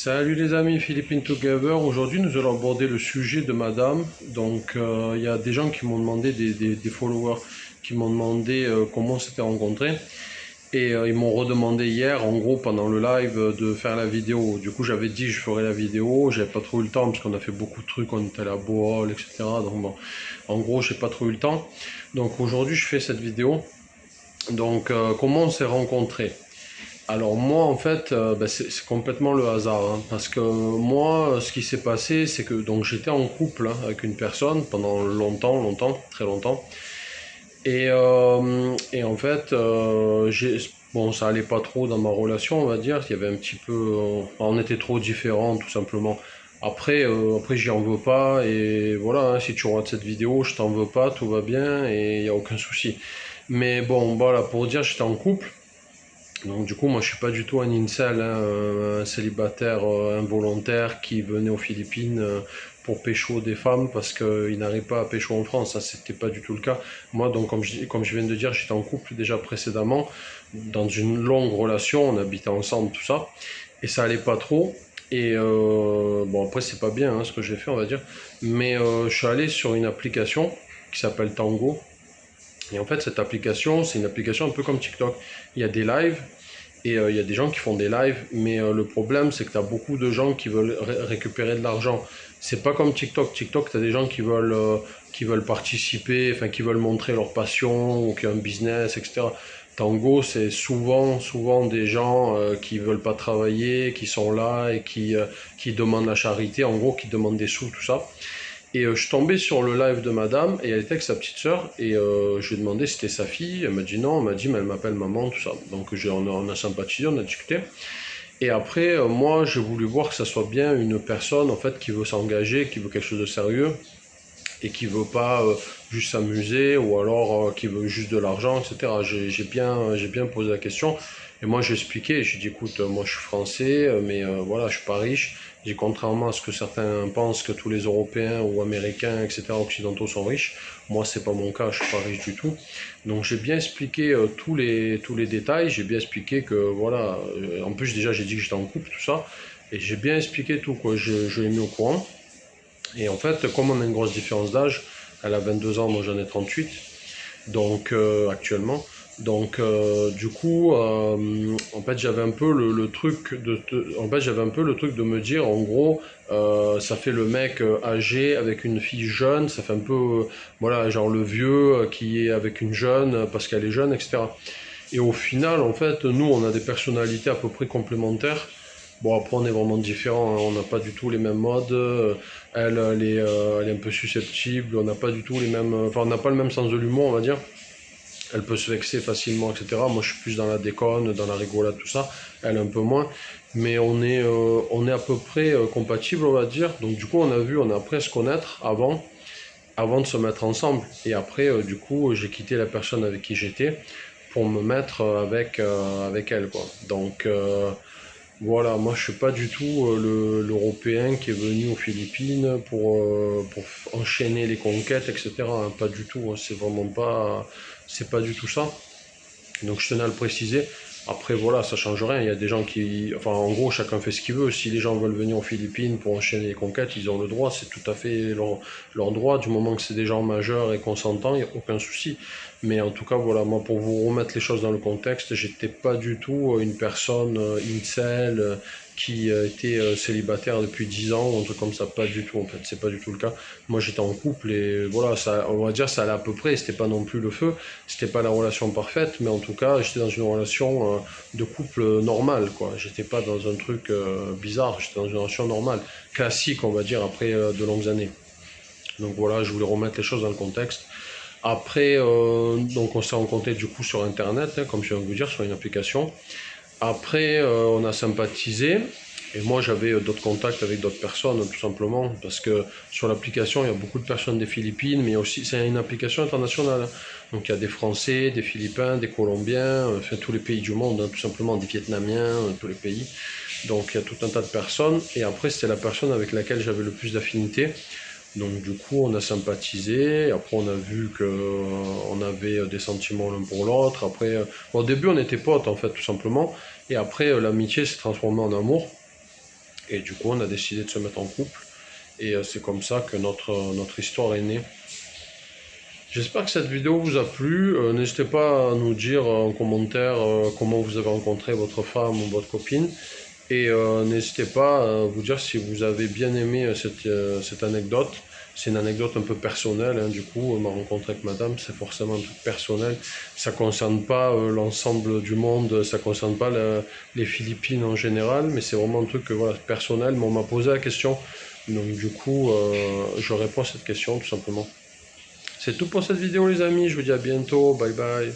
Salut les amis, Philippine Together. Aujourd'hui, nous allons aborder le sujet de madame. Donc, il y a des gens qui m'ont demandé, des followers, qui m'ont demandé comment on s'était rencontrés. Et ils m'ont redemandé hier, en gros, pendant le live, de faire la vidéo. Du coup, j'avais dit que je ferais la vidéo. J'avais pas trop eu le temps parce qu'on a fait beaucoup de trucs. On était à la Bohol, etc. Donc, bon, en gros, j'ai pas trop eu le temps. Donc, aujourd'hui, je fais cette vidéo. Donc, comment on s'est rencontrés? Alors moi en fait c'est complètement le hasard hein, parce que moi ce qui s'est passé c'est que donc j'étais en couple hein, avec une personne pendant longtemps, très longtemps et en fait bon ça allait pas trop dans ma relation on va dire, il y avait un petit peu on était trop différents tout simplement. Après j'y en veux pas et voilà hein, si tu regardes cette vidéo je t'en veux pas, tout va bien et il y a aucun souci. Mais bon voilà pour dire j'étais en couple. Donc du coup, moi je suis pas du tout un incel, hein, un célibataire involontaire qui venait aux Philippines pour pécho des femmes parce qu'il n'arrive pas à pécho en France. Ça, c'était pas du tout le cas. Moi, donc comme je viens de dire, j'étais en couple déjà précédemment, dans une longue relation, on habitait ensemble, tout ça, et ça allait pas trop. Et bon, après c'est pas bien hein, ce que j'ai fait, on va dire, mais je suis allé sur une application qui s'appelle Tango. Et en fait, cette application, c'est une application un peu comme TikTok. Il y a des lives et il y a des gens qui font des lives, mais le problème, c'est que tu as beaucoup de gens qui veulent récupérer de l'argent. C'est pas comme TikTok. TikTok, tu as des gens qui veulent participer, enfin, qui veulent montrer leur passion ou qui ont un business, etc. Tango, c'est souvent des gens qui veulent pas travailler, qui sont là et qui demandent la charité, en gros, qui demandent des sous, tout ça. Et je suis tombé sur le live de madame et elle était avec sa petite sœur et je lui ai demandé si c'était sa fille. Elle m'a dit non, elle m'a dit mais elle m'appelle maman, tout ça. Donc on a sympathisé, on a discuté. Et après, moi j'ai voulu voir que ça soit bien une personne en fait qui veut s'engager, qui veut quelque chose de sérieux et qui veut pas juste s'amuser ou alors qui veut juste de l'argent, etc. J'ai bien posé la question et moi j'ai expliqué, j'ai dit écoute, moi je suis français, mais voilà, je suis pas riche. J'ai contrairement à ce que certains pensent que tous les Européens ou Américains, etc., occidentaux sont riches, moi c'est pas mon cas, je suis pas riche du tout. Donc j'ai bien expliqué tous les détails, j'ai bien expliqué que voilà, en plus déjà j'ai dit que j'étais en couple, tout ça, et j'ai bien expliqué tout, quoi, je l'ai mis au courant. Et en fait, comme on a une grosse différence d'âge, elle a 22 ans, moi j'en ai 38, donc actuellement. Donc du coup, en fait j'avais un peu le truc en fait j'avais un peu le truc de me dire, en gros, ça fait le mec âgé avec une fille jeune, ça fait un peu, voilà, genre le vieux qui est avec une jeune parce qu'elle est jeune, etc. Et au final, en fait, nous on a des personnalités à peu près complémentaires. Bon, après, on est vraiment différents, hein. On n'a pas du tout les mêmes modes. Elle est un peu susceptible. On n'a pas du tout les mêmes. Enfin, on n'a pas le même sens de l'humour, on va dire. Elle peut se vexer facilement, etc. Moi, je suis plus dans la déconne, dans la rigolade, tout ça. Elle, un peu moins. Mais on est à peu près compatibles, on va dire. Donc, du coup, on a appris à se connaître avant de se mettre ensemble. Et après, du coup, j'ai quitté la personne avec qui j'étais pour me mettre avec elle, quoi. Donc, voilà, moi je suis pas du tout l'Européen qui est venu aux Philippines pour enchaîner les conquêtes, etc. Hein, pas du tout, hein, c'est pas du tout ça. Donc je tenais à le préciser. Après voilà, ça change rien. Il y a des gens qui, enfin en gros, chacun fait ce qu'il veut. Si les gens veulent venir aux Philippines pour enchaîner les conquêtes, ils ont le droit. C'est tout à fait leur droit. Du moment que c'est des gens majeurs et consentants, il n'y a aucun souci. Mais en tout cas, voilà, moi pour vous remettre les choses dans le contexte, j'étais pas du tout une personne incel qui était célibataire depuis 10 ans ou un truc comme ça. Pas du tout en fait. C'est pas du tout le cas. Moi j'étais en couple et voilà, ça, on va dire ça allait à peu près. C'était pas non plus le feu. C'était pas la relation parfaite, mais en tout cas, j'étais dans une relation de couple normale, quoi. J'étais pas dans un truc bizarre, j'étais dans une relation normale, classique, on va dire, après de longues années. Donc voilà, je voulais remettre les choses dans le contexte. Après, donc on s'est rencontrés du coup sur Internet, hein, comme je viens de vous dire, sur une application. Après, on a sympathisé. Et moi, j'avais d'autres contacts avec d'autres personnes, tout simplement, parce que sur l'application, il y a beaucoup de personnes des Philippines, mais aussi, c'est une application internationale, hein. Donc, il y a des Français, des Philippins, des Colombiens, enfin, tous les pays du monde, hein, tout simplement, des Vietnamiens, tous les pays. Donc, il y a tout un tas de personnes. Et après, c'était la personne avec laquelle j'avais le plus d'affinité. Donc, du coup, on a sympathisé. Après, on a vu qu'on avait des sentiments l'un pour l'autre. Après, au début, on était potes, en fait, tout simplement. Et après, l'amitié s'est transformée en amour. Et du coup, on a décidé de se mettre en couple. Et c'est comme ça que notre histoire est née. J'espère que cette vidéo vous a plu. N'hésitez pas à nous dire en commentaire comment vous avez rencontré votre femme ou votre copine. Et n'hésitez pas à vous dire si vous avez bien aimé cette anecdote. C'est une anecdote un peu personnelle, hein, du coup, ma rencontre avec madame, c'est forcément un truc personnel. Ça ne concerne pas l'ensemble du monde, ça ne concerne pas les Philippines en général, mais c'est vraiment un truc voilà, personnel. Mais on m'a posé la question, donc du coup, je réponds à cette question tout simplement. C'est tout pour cette vidéo les amis, je vous dis à bientôt, bye bye.